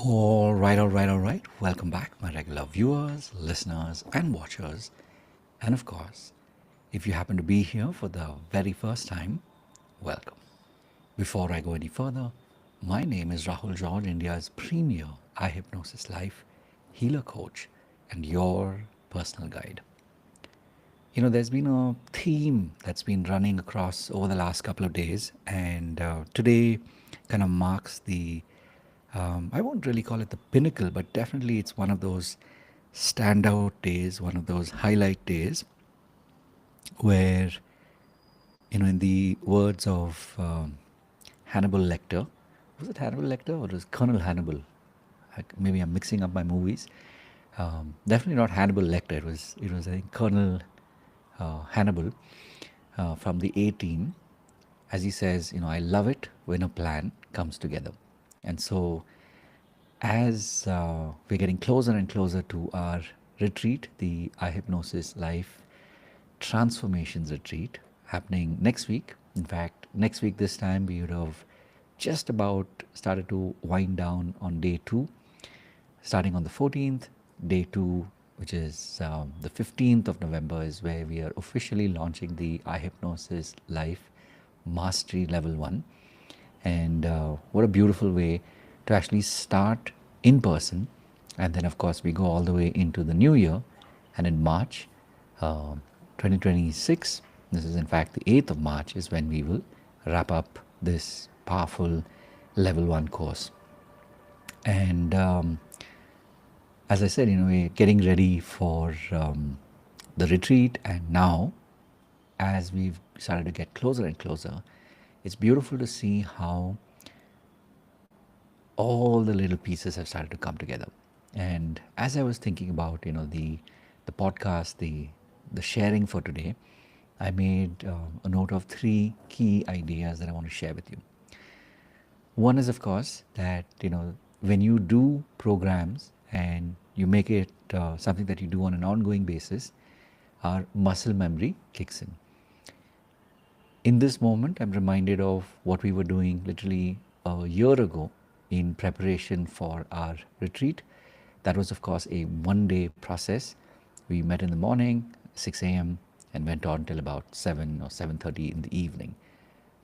All right. Welcome back, my regular viewers, listeners, and watchers. And of course, if you happen to be here for the very first time, welcome. Before I go any further, my name is Rahul George, India's premier iHypnosis life healer coach and your personal guide. There's been a theme that's been running across over the last couple of days, and today kind of marks I won't really call it the pinnacle, but definitely it's one of those standout days, one of those highlight days where, in the words of Hannibal Lecter, was it Hannibal Lecter or was it Colonel Hannibal? Maybe I'm mixing up my movies. Definitely not Hannibal Lecter. It was I think Colonel Hannibal from the A Team, as he says, I love it when a plan comes together. And so, as we're getting closer and closer to our retreat, the iHypnosis Life Transformations Retreat, happening next week. In fact, next week, this time, we would have just about started to wind down on day two, starting on the 14th. Day two, which is the 15th of November, is where we are officially launching the iHypnosis Life Mastery Level 1. And what a beautiful way to actually start in person. And then, of course, we go all the way into the new year. And in March 2026, this is in fact the 8th of March, is when we will wrap up this powerful level 1 course. And as I said, we're getting ready for the retreat. And now, as we've started to get closer and closer, it's beautiful to see how all the little pieces have started to come together. And as I was thinking about, the podcast, the sharing for today, I made a note of 3 key ideas that I want to share with you. One is, of course, that, when you do programs and you make it something that you do on an ongoing basis, our muscle memory kicks in. In this moment, I'm reminded of what we were doing literally a year ago in preparation for our retreat. That was, of course, a one-day process. We met in the morning, 6 a.m., and went on till about 7 or 7:30 in the evening.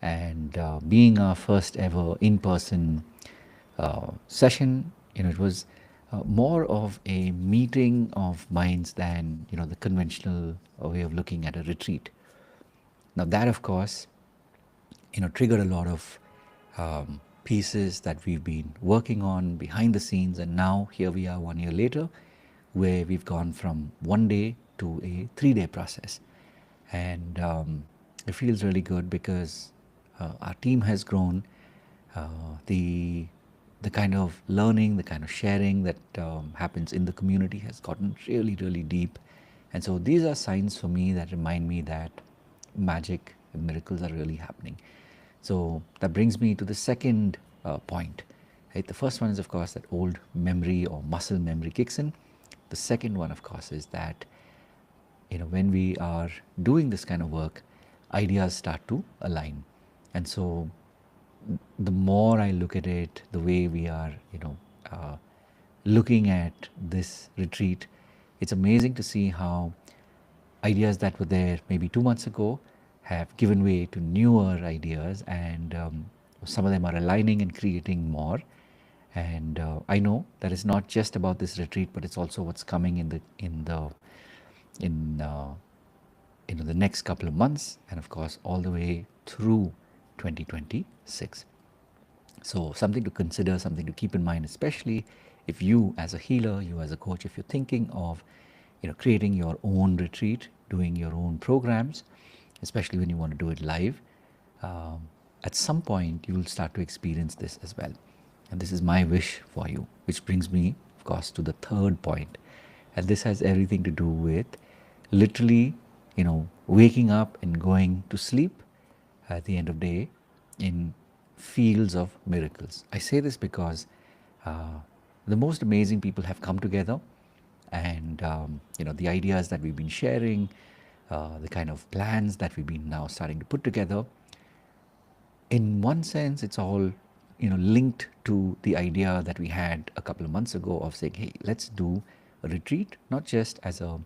And being our first ever in-person session, it was more of a meeting of minds than, the conventional way of looking at a retreat. Now that, of course, triggered a lot of pieces that we've been working on behind the scenes, and now here we are 1 year later, where we've gone from 1 day to a 3-day process. And it feels really good because our team has grown. The kind of learning, the kind of sharing that happens in the community has gotten really, really deep. And so these are signs for me that remind me that magic and miracles are really happening. So that brings me to the second point. Right? The first one is, of course, that old memory or muscle memory kicks in. The second one, of course, is that when we are doing this kind of work, ideas start to align. And so the more I look at it, the way we are, looking at this retreat, it's amazing to see how ideas that were there maybe 2 months ago have given way to newer ideas, and some of them are aligning and creating more. And I know that it's not just about this retreat, but it's also what's coming in the next couple of months, and of course all the way through 2026. So something to consider, something to keep in mind, especially if you as a healer, you as a coach, if you're thinking of creating your own retreat, doing your own programs, especially when you want to do it live. At some point you will start to experience this as well. And this is my wish for you, which brings me, of course, to the third point. And this has everything to do with literally, waking up and going to sleep at the end of the day in fields of miracles. I say this because the most amazing people have come together, and the ideas that we've been sharing, the kind of plans that we've been now starting to put together. In one sense, it's all linked to the idea that we had a couple of months ago of saying, hey, let's do a retreat, not just as a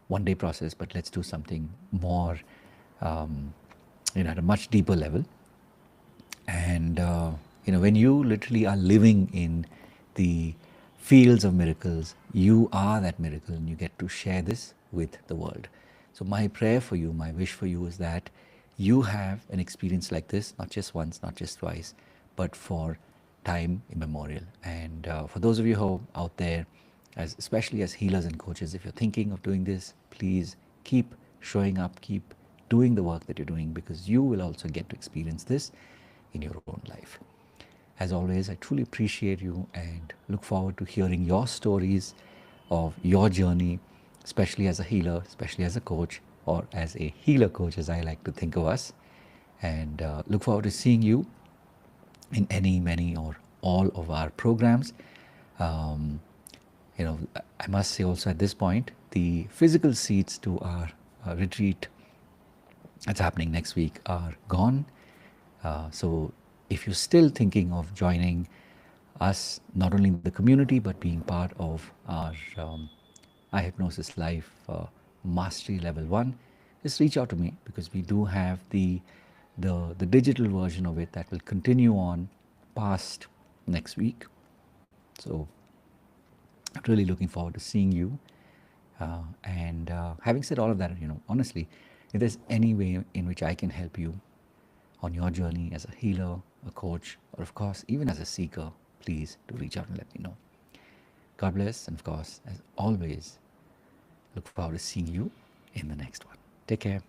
one day process, but let's do something more, um, at a much deeper level. And when you literally are living in the fields of miracles, you are that miracle, and you get to share this with the world. So my prayer for you, my wish for you, is that you have an experience like this, not just once, not just twice, but for time immemorial. And for those of you who are out there, especially as healers and coaches, if you're thinking of doing this, please keep showing up, keep doing the work that you're doing, because you will also get to experience this in your own life. As always, I truly appreciate you and look forward to hearing your stories of your journey, especially as a healer, especially as a coach, or as a healer coach, as I like to think of us. And look forward to seeing you in any, many, or all of our programs. Um, I must say also at this point, the physical seats to our retreat that's happening next week are gone. So if you're still thinking of joining us, not only in the community, but being part of our iHypnosis Life Mastery Level 1, just reach out to me, because we do have the digital version of it that will continue on past next week. So I'm really looking forward to seeing you. And having said all of that, honestly, if there's any way in which I can help you on your journey as a healer, a coach, or of course, even as a seeker, please do reach out and let me know. God bless, and of course, as always, look forward to seeing you in the next one. Take care.